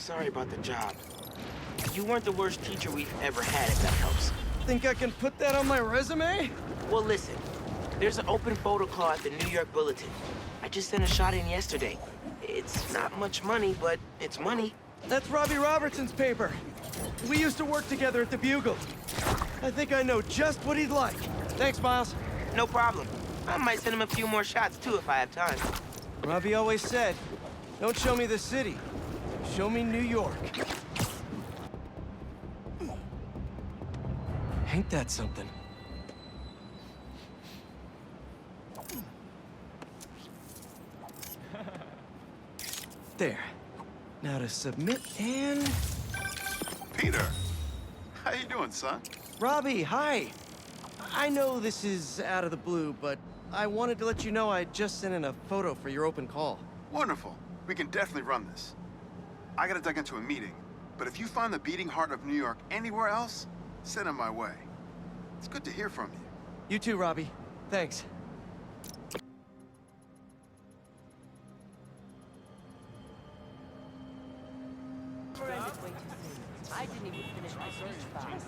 sorry about the job. You weren't the worst teacher we've ever had, if that helps. Think I can put that on my resume? Well, listen. There's an open photo call at the New York Bulletin. I just sent a shot in yesterday. It's not much money, but it's money. That's Robbie Robertson's paper. We used to work together at the Bugle. I think I know just what he'd like. Thanks, Miles. No problem. I might send him a few more shots, too, if I have time. Robbie always said, don't show me the city. Show me New York. Ain't that something? There. Now to submit and... Peter! How you doing, son? Robbie, hi. I know this is out of the blue, but I wanted to let you know I just sent in a photo for your open call. Wonderful. We can definitely run this. I gotta duck into a meeting, but if you find the beating heart of New York anywhere else, send it my way. It's good to hear from you. You too, Robbie. Thanks. I didn't even finish my speech box.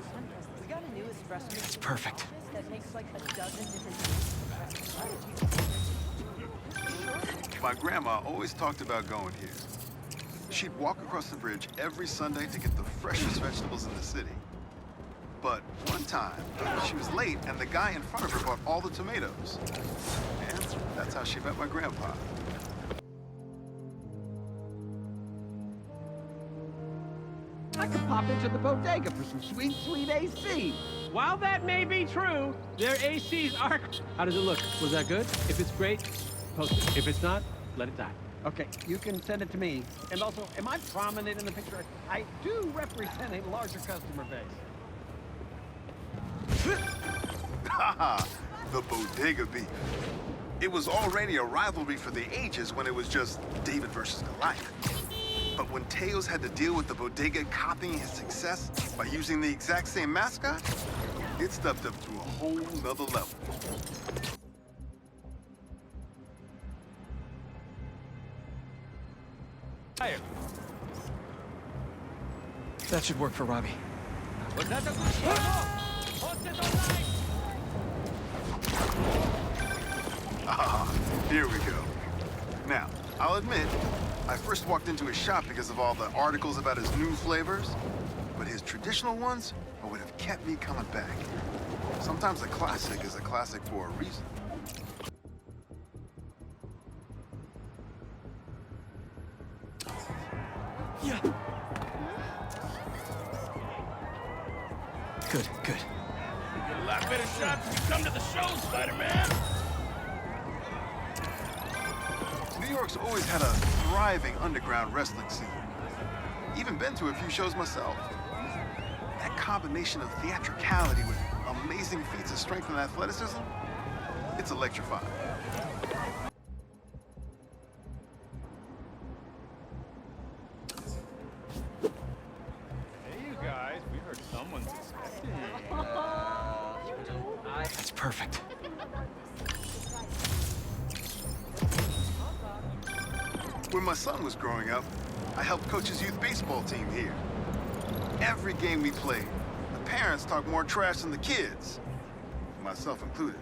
We got a new espresso machine. It's perfect. That makes like a dozen different things. My grandma always talked about going here. She'd walk across the bridge every Sunday to get the freshest vegetables in the city. But one time, she was late and the guy in front of her bought all the tomatoes. And that's how she met my grandpa. I could pop into the bodega for some sweet, sweet AC. While that may be true, their ACs are... How does it look? Was that good? If it's great, post it. If it's not, let it die. Okay, you can send it to me. And also, am I prominent in the picture? I do represent a larger customer base. Haha, the bodega beef. It was already a rivalry for the ages when it was just David versus Goliath. But when Teos had to deal with the bodega copying his success by using the exact same mascot, it stepped up to a whole nother level. That should work for Robbie. Ah, here we go. Now, I'll admit, I first walked into his shop because of all the articles about his new flavors, but his traditional ones are what have kept me coming back. Sometimes a classic is a classic for a reason. Yeah. Good, good. You get a lot better shots when you come to the show, Spider-Man. New York's always had a thriving underground wrestling scene. Even been to a few shows myself. That combination of theatricality with amazing feats of strength and athleticism, it's electrifying. Hey, you guys, we heard someone's expecting. That's perfect. When my son was growing up, I helped coach his youth baseball team here. Every game we played, the parents talked more trash than the kids, myself included.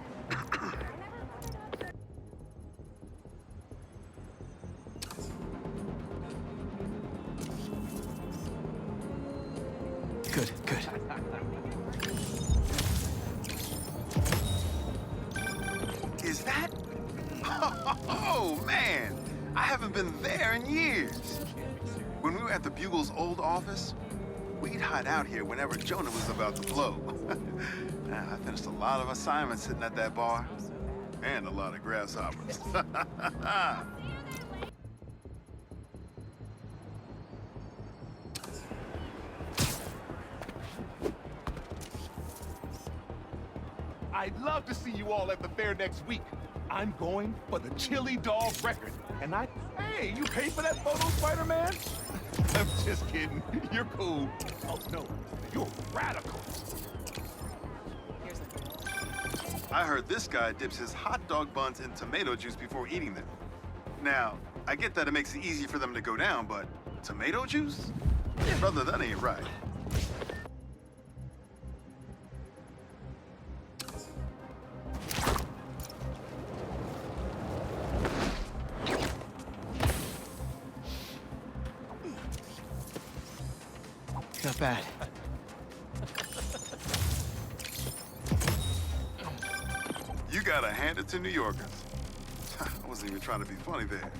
Good, good. Is that? Oh, man! I haven't been there in years. When we were at the Bugle's old office, we'd hide out here whenever Jonah was about to blow. I finished a lot of assignments sitting at that bar, and a lot of grasshoppers. I'd love to see you all at the fair next week. I'm going for the Chili Dog record. And hey, you paid for that photo, Spider-Man? I'm just kidding. You're cool. Oh, no, you're radical. I heard this guy dips his hot dog buns in tomato juice before eating them. Now, I get that it makes it easy for them to go down, but Tomato juice? Brother, that ain't right. Not bad. You gotta hand it to New Yorkers. I wasn't even trying to be funny there.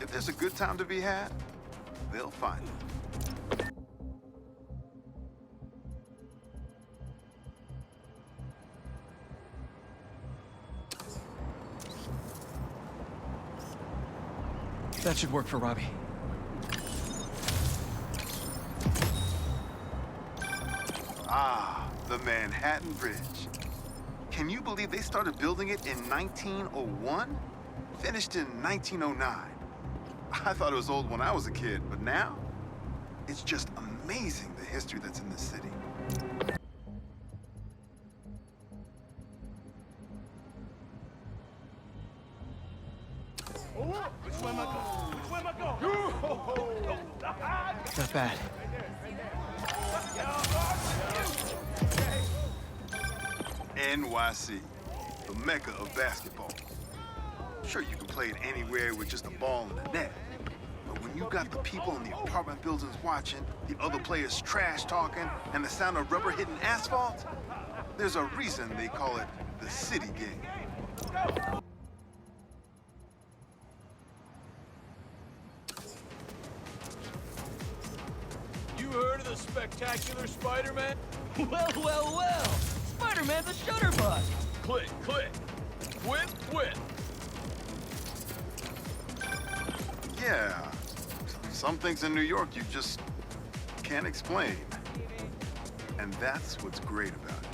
If there's a good time to be had, they'll find it. That should work for Robbie. Ah, the Manhattan Bridge. Can you believe they started building it in 1901? Finished in 1909. I thought it was old when I was a kid, but now, it's just amazing the history that's in this city. Not bad. NYC, the mecca of basketball. Sure, you can play it anywhere with just a ball and a net. But when you got the people in the apartment buildings watching, the other players trash talking, and the sound of rubber hitting asphalt, there's a reason they call it the city game. You heard of the spectacular Spider-Man? Well, well, well! Spider-Man's a shutterbug! Click, click. Whip, whip. Yeah, some things in New York you just can't explain. And that's what's great about it.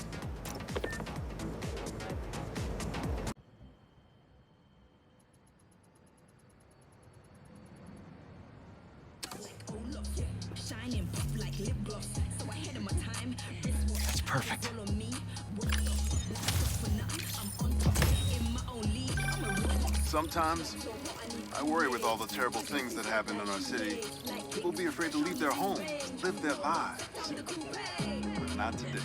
That's perfect. Sometimes, I worry with all the terrible things that happen in our city. People be afraid to leave their homes, live their lives. But not today.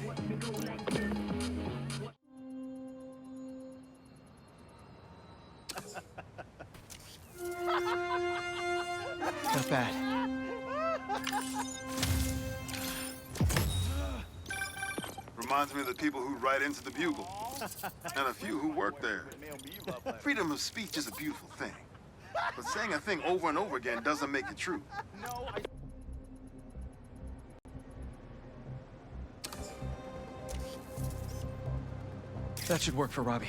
Not bad. Reminds me of the people who write into the Bugle, and a few who work there. Freedom of speech is a beautiful thing, but saying a thing over and over again doesn't make it true. That should work for Robbie.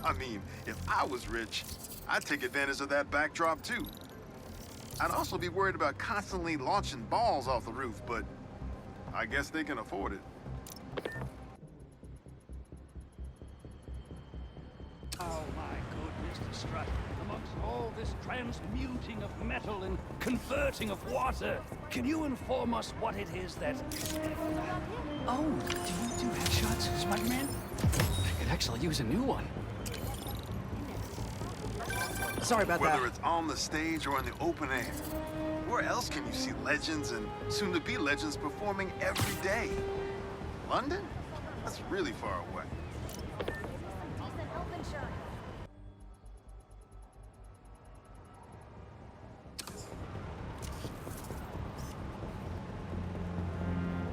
I mean, if I was rich, I'd take advantage of that backdrop too. I'd also be worried about constantly launching balls off the roof, but I guess they can afford it. Oh my goodness, the strut. Amongst all this transmuting of metal and converting of water, can you inform us what it is that... Oh, do you do headshots, Spider-Man? I could actually use a new one. Sorry about that. Whether it's on the stage or in the open air, where else can you see legends and soon-to-be legends performing every day? London? That's really far away.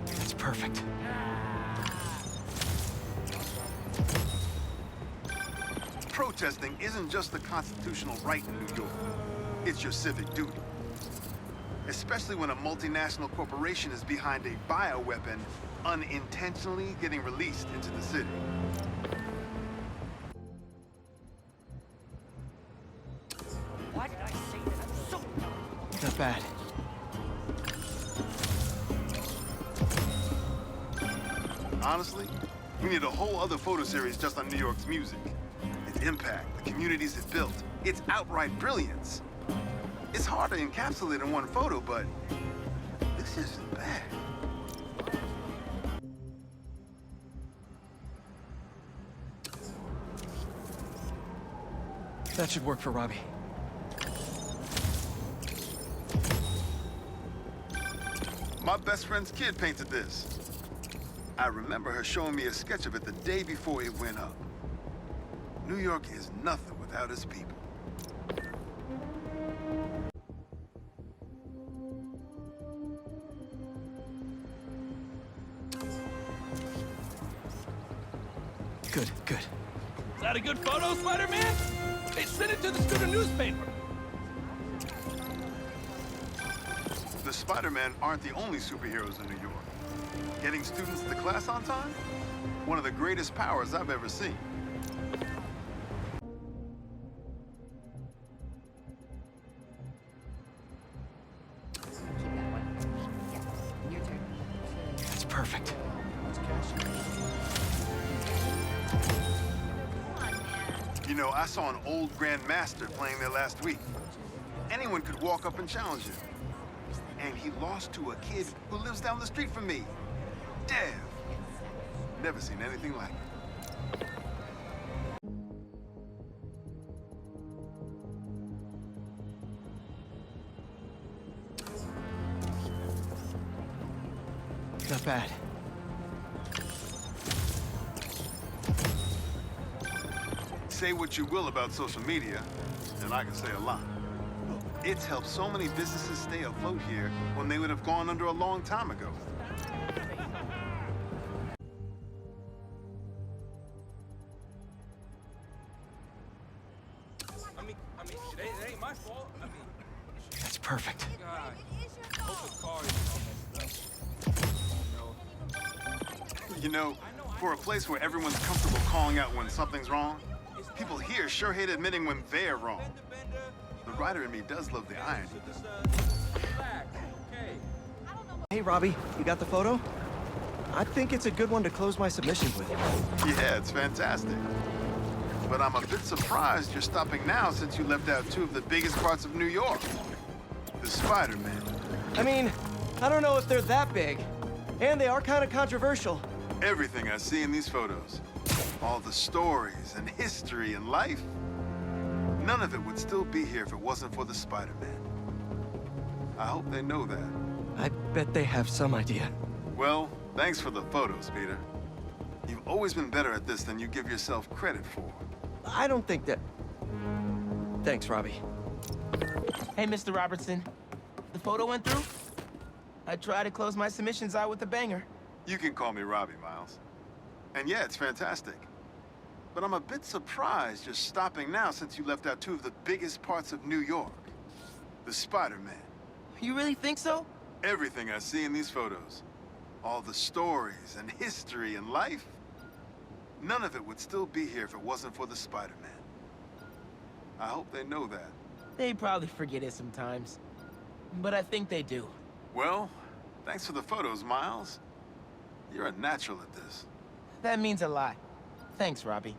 That's perfect. Protesting isn't just a constitutional right in New York. It's your civic duty. Especially when a multinational corporation is behind a bioweapon unintentionally getting released into the city. Why did I say that? I'm so... Not bad. Honestly, we need a whole other photo series just on New York's music. Its impact, the communities it built, its outright brilliance. It's hard to encapsulate in one photo, but this isn't bad. That should work for Robbie. My best friend's kid painted this. I remember her showing me a sketch of it the day before it went up. New York is nothing without its people. Good, good. Is that a good photo, Spider-Man? Hey, send it to the student newspaper. The Spider-Man aren't the only superheroes in New York. Getting students to class on time? One of the greatest powers I've ever seen. Keep that one. Yes. Your turn. That's perfect. You know, I saw an old Grand Master playing there last week. Anyone could walk up and challenge him. And he lost to a kid who lives down the street from me. Dev. Never seen anything like it. Not bad. Say what you will about social media, and I can say a lot. It's helped so many businesses stay afloat here when they would have gone under a long time ago. I mean, it ain't my fault. I mean, That's perfect. God, hope the car is all messed up. You know, for a place where everyone's comfortable calling out when something's wrong, people here sure hate admitting when they're wrong. The writer in me does love the irony. Hey, Robbie, you got the photo? I think it's a good one to close my submission with. Yeah, it's fantastic. But I'm a bit surprised you're stopping now since you left out two of the biggest parts of New York. The Spider-Man. I mean, I don't know if they're that big. And they are kind of controversial. Everything I see in these photos. All the stories and history and life. None of it would still be here if it wasn't for the Spider-Man. I hope they know that. I bet they have some idea. Well, thanks for the photos, Peter. You've always been better at this than you give yourself credit for. I don't think that... Thanks, Robbie. Hey, Mr. Robertson. The photo went through? I try to close my submissions out with a banger. You can call me Robbie, Miles. And yeah, it's fantastic. But I'm a bit surprised you're stopping now since you left out two of the biggest parts of New York. The Spider-Man. You really think so? Everything I see in these photos. All the stories and history and life. None of it would still be here if it wasn't for the Spider-Man. I hope they know that. They probably forget it sometimes. But I think they do. Well, thanks for the photos, Miles. You're a natural at this. That means a lot. Thanks, Robbie.